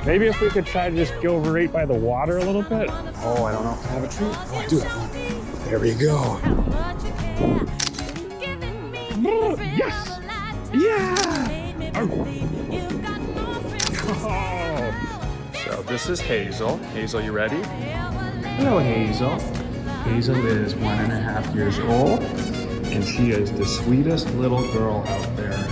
Maybe if we could try to just go over right by the water a little bit. Oh, I don't know. Have a treat? Oh, I do have one. There we go. Yes! Yeah! Oh. So this is Hazel. Hazel, you ready? Hello, Hazel. Hazel is 1.5 years old, and she is the sweetest little girl out there.